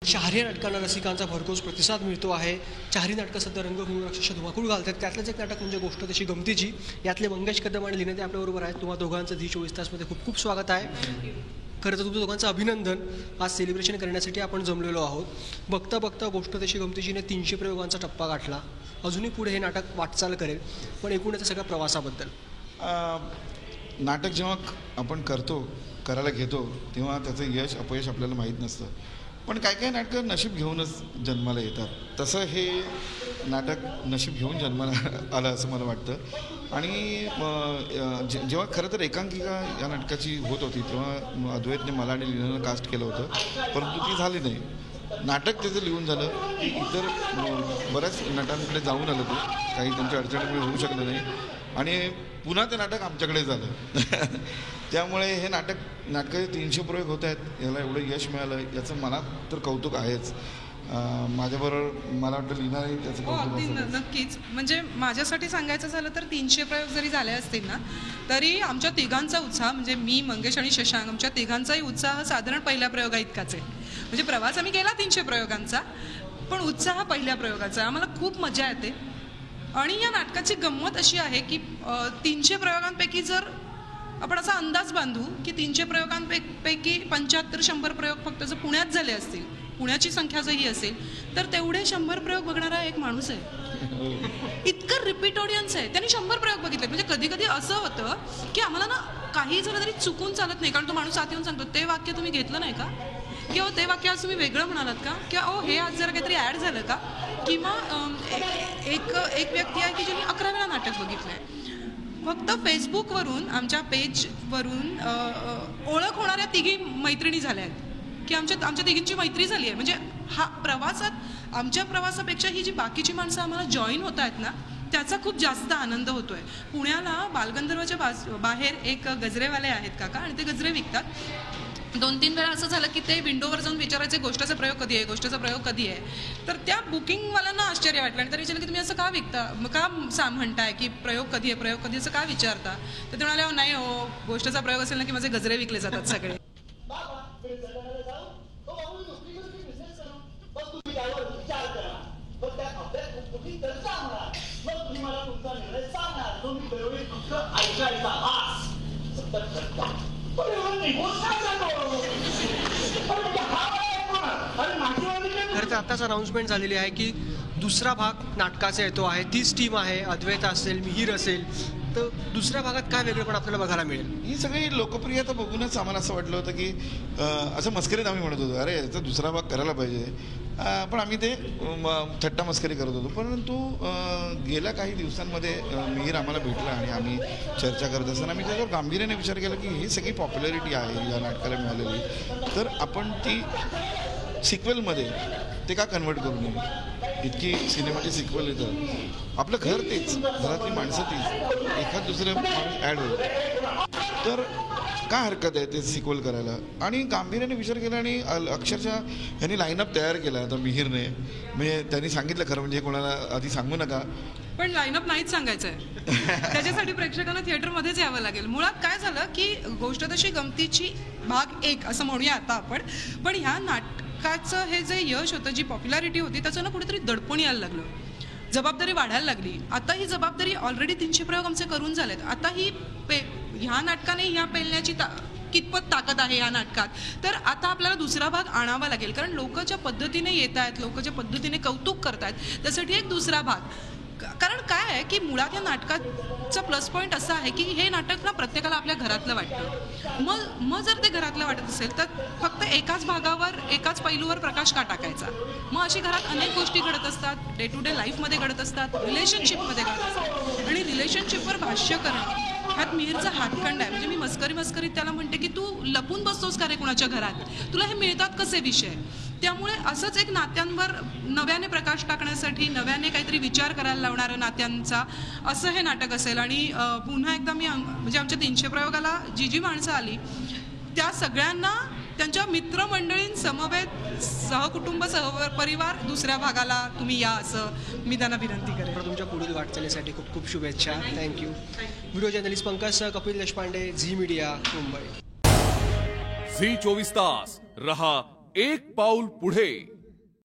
चारही नाटकांना रसिकांचा भरघोस प्रतिसाद मिळतो आहे. चारही नाटकं सध्या रंगभूमीवर अक्षरशः धुमाकूळ घालतात. त्यातलंच एक नाटक म्हणजे गोष्ट तशी गमतीची. यातले मंगेश कदम आणि लीना ते आपल्याबरोबर आहेत. तुम्हा दोघांचं झी 24 तासमध्ये खूप खूप स्वागत आहे. खरं तर तुमचं दोघांचं अभिनंदन. आज सेलिब्रेशन करण्यासाठी आपण जमलेलो आहोत. बघता बघता गोष्ट तशी गमतीचीने 300 प्रयोगांचा टप्पा गाठला. अजूनही पुढे हे नाटक वाटचाल करेल. पण एकूण याच्या सगळ्या प्रवासाबद्दल नाटक जेव्हा आपण करायला घेतो तेव्हा त्याचं यश अपयश आपल्याला माहीत नसतं. पण काही काही नाटकं नशीब घेऊनच जन्माला येतात. तसं हे नाटक नशीब घेऊन जन्माला आलं असं मला वाटतं. आणि जेव्हा खरं तर एकांकिका या नाटकाची होत होती तेव्हा अद्वैतने मला आणि लीनाला कास्ट केलं होतं, परंतु ती झाली नाही. नाटक त्याचं लिहून झालं की इतर बऱ्याच नटांकडे जाऊन आलं ते, काही त्यांच्या अडचणीमुळे होऊ शकलं नाही आणि पुन्हा ते नाटक आमच्याकडे झालं. त्यामुळे हे नाटकं 300 प्रयोग होत आहेत, याला एवढं यश मिळालं याचं मला तर कौतुक आहेच. माझ्याबरोबर मला वाटतं लीनाही त्याचं कौतुक असेल. नक्कीच. म्हणजे माझ्यासाठी सांगायचं झालं तर 300 प्रयोग जरी झाले असतील ना तरी आमच्या तिघांचा उत्साह, म्हणजे मी, मंगेश आणि शशांक, आमच्या तिघांचाही उत्साह साधारण पहिल्या प्रयोगा इतकाच आहे. म्हणजे प्रवास आम्ही केला 300 प्रयोगांचा, पण उत्साह पहिल्या प्रयोगाचा. आम्हाला खूप मजा येते. आणि या नाटकाची गंमत अशी आहे की 300 प्रयोगांपैकी जर आपण असा अंदाज बांधू की 300 प्रयोगांपैकी 75-100 प्रयोग फक्त जर पुण्यात झाले असतील, पुण्याची संख्या जरी असेल, तर तेवढे 100 प्रयोग बघणारा एक माणूस आहे. इतकं रिपीट ऑडियन्स आहे. त्यांनी 100 प्रयोग बघितले. म्हणजे कधी कधी असं होतं की आम्हाला ना काही झालं तरी चुकून चालत नाही, कारण तो माणूस आत येऊन सांगतो, ते वाक्य तुम्ही घेतलं नाही का, किंवा ते वाक्य आज तुम्ही वेगळं म्हणालात का, किंवा हे आज जरा काहीतरी ॲड झालं का. किंवा एक व्यक्ती आहे की ज्यांनी 11 वेळा नाटक बघितलं आहे. फक्त फेसबुकवरून, आमच्या पेजवरून ओळख होणाऱ्या तिघी मैत्रिणी झाल्या आहेत की आमच्या तिघींची मैत्री झाली आहे. म्हणजे हा प्रवासात, आमच्या प्रवासापेक्षा ही जी बाकीची माणसं आम्हाला जॉईन होत आहेत ना, त्याचा खूप जास्त आनंद होतो आहे. पुण्याला बालगंधर्वच्या बाहेर एक गजरेवाले आहेत काका, आणि ते गजरे विकतात. 2-3 वेळा असं झालं की ते विंडोवर जाऊन विचारायचे गोष्टाचा प्रयोग कधी आहे, गोष्टाचा प्रयोग कधी आहे. तर त्या बुकिंगवाल्यांना आश्चर्य वाटलं आणि त्यांनी विचारलं की तुम्ही असं का विकता, का म्हणताय की प्रयोग कधी आहे, प्रयोग कधी, असं का विचारता. तर ते म्हणाले, नाही हो, गोष्टाचा प्रयोग असेल ना की माझे गजरे विकले जातात सगळे. खरं तर आत्ताच अनाऊन्समेंट झालेली आहे की दुसरा भाग नाटकाचा येतो आहे. तीच टीम आहे, अद्वैत असेल, मिहीर असेल. तर दुसऱ्या भागात काय वेगळेपण आपल्याला बघायला मिळेल. ही सगळी लोकप्रियता बघूनच आम्हाला असं वाटलं होतं की असं मस्करीत आम्ही म्हणत होतो, अरे याचा दुसरा भाग करायला पाहिजे. पण आम्ही ते थट्टा मस्करी करत होतो. परंतु गेल्या काही दिवसांमध्ये मिहीर आम्हाला भेटला आणि आम्ही चर्चा करत असताना आम्ही त्याच्यावर गांभीर्याने विचार केला की ही सगळी पॉप्युलॅरिटी आहे या नाटकाला मिळालेली, तर आपण ती सिक्वेलमध्ये ते का कन्वर्ट करू नये. इतकी सिनेमाची सिक्वेल येतं, आपलं घर तेच, घरातली माणसं तीच, एखाद दुसरं माणूस ॲड होईल, तर काय हरकत आहे ते सिक्वेल करायला. आणि गांभीर्याने विचार केला आणि अक्षरशः ह्यांनी लाईनअप तयार केला. आता मिहीरने, म्हणजे त्यांनी सांगितलं, खरं म्हणजे कोणाला आधी सांगू नका, पण लाईनअप नाहीच सांगायचं आहे. त्याच्यासाठी प्रेक्षकांना थिएटरमध्येच यावं लागेल. मुळात काय झालं की गोष्ट तशी गमतीची भाग 1 असं म्हणूया आता आपण. पण ह्या नाटकाचं हे जे यश होतं, जी पॉप्युलॅरिटी होती, त्याचं ना कुठेतरी दडपण यायला लागलं, जबाबदारी वाढायला लागली. आता ही जबाबदारी ऑलरेडी 300 प्रयोग आमचे करून झालेत. आता ही ह्या नाटकाने ह्या पेलण्याची कितपत ताकद आहे या नाटकात, तर आता आपल्याला दुसरा भाग आणावा लागेल. कारण लोक ज्या पद्धतीने येत आहेत, लोक ज्या पद्धतीने कौतुक करतायत, त्यासाठी एक दुसरा भाग. कारण काय आहे की मुळात या नाटकाचा प्लस पॉईंट असा आहे की हे नाटक ना प्रत्येकाला आपल्या घरातलं वाटतं. मग जर ते घरातलं वाटत असेल तर फक्त एकाच भागावर, एकाच पैलूवर प्रकाश का टाकायचा. मग अशी घरात अनेक गोष्टी घडत असतात, डे टू डे लाईफमध्ये घडत असतात, रिलेशनशिपमध्ये घडत असतात. आणि रिलेशनशिपवर भाष्य करणं ह्यात मिहीरचा हातखंड आहे. म्हणजे मी मस्करीत त्याला म्हणते की तू लपून बसतोस का रे कुणाच्या घरात, तुला हे मिळतात कसे विषय. त्यामुळे असंच एक नात्यांवर नव्याने प्रकाश टाकण्यासाठी, नव्याने काहीतरी विचार करायला लावणारं नात्यांचा असं हे नाटक असेल. आणि पुन्हा एकदा मी म्हणजे आमच्या 300 प्रयोगाला जी माणसं आली त्या सगळ्यांना त्यांच्या मित्रमंडळींसमवेत सहकुटुंब सहपरिवार दुसऱ्या भागाला तुम्ही या, असं मी त्यांना विनंती करेन. तुमच्या पुढील वाटचालीसाठी खूप खूप शुभेच्छा. Thank you. Video journalist Pankaj, Kapil Deshpande, Zee media, Mumbai. Zee 24 तास रहा एक पाऊल पुढे